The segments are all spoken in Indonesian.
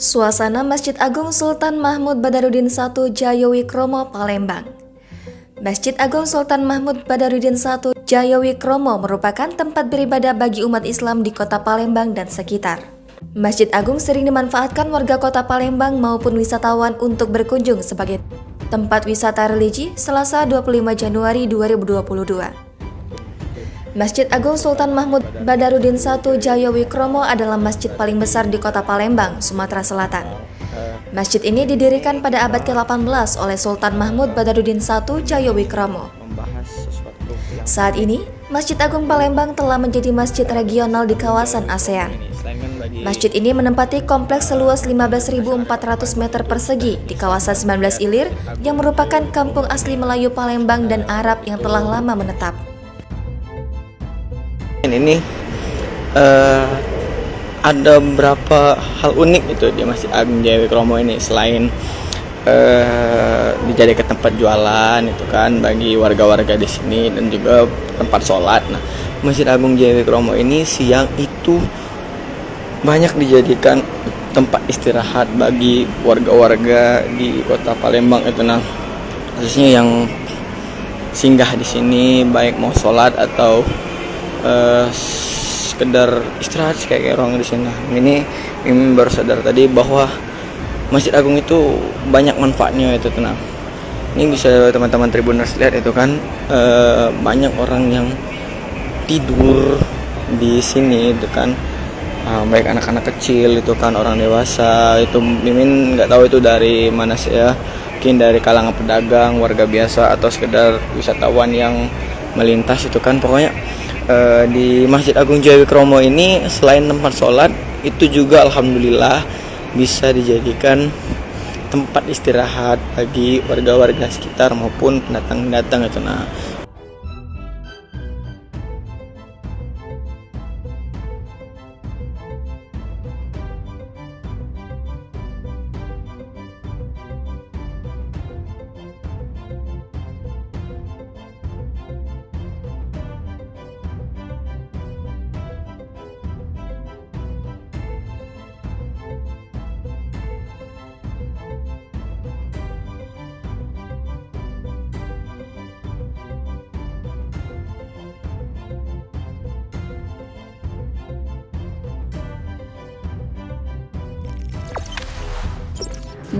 Suasana Masjid Agung Sultan Mahmud Badarudin I Jayawikromo, Palembang. Masjid Agung Sultan Mahmud Badarudin I Jayawikromo merupakan tempat beribadah bagi umat Islam di kota Palembang dan sekitar. Masjid Agung sering dimanfaatkan warga kota Palembang maupun wisatawan untuk berkunjung sebagai tempat wisata religi Selasa 25 Januari 2022. Masjid Agung Sultan Mahmud Badarudin I Jayawikromo adalah masjid paling besar di kota Palembang, Sumatera Selatan. Masjid ini didirikan pada abad ke-18 oleh Sultan Mahmud Badarudin I Jayawikromo. Saat ini, Masjid Agung Palembang telah menjadi masjid regional di kawasan ASEAN. Masjid ini menempati kompleks seluas 15.400 meter persegi di kawasan 19 Ilir yang merupakan kampung asli Melayu Palembang dan Arab yang telah lama menetap. Ini ada beberapa hal unik itu di Masjid Agung Jayawikromo ini, selain dijadikan tempat jualan itu kan bagi warga-warga di sini dan juga tempat sholat. Nah, Masjid Agung Jayawikromo ini siang itu banyak dijadikan tempat istirahat bagi warga-warga di kota Palembang itu, nah khususnya yang singgah di sini baik mau sholat atau sekedar istirahat kayak orang di sini. Ini baru sadar tadi bahwa Masjid Agung itu banyak manfaatnya itu, tenang. Ini bisa teman-teman Tribuners lihat itu kan, banyak orang yang tidur di sini itu kan, baik anak-anak kecil itu kan, orang dewasa itu. Mimin nggak tahu itu dari mana sih ya, mungkin dari kalangan pedagang, warga biasa atau sekedar wisatawan yang melintas itu kan. Pokoknya di Masjid Agung Jayawikromo ini selain tempat sholat itu juga alhamdulillah bisa dijadikan tempat istirahat bagi warga-warga sekitar maupun pendatang-pendatang itu. Nah,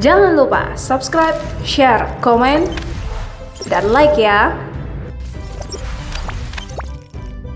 jangan lupa subscribe, share, komen, dan like ya.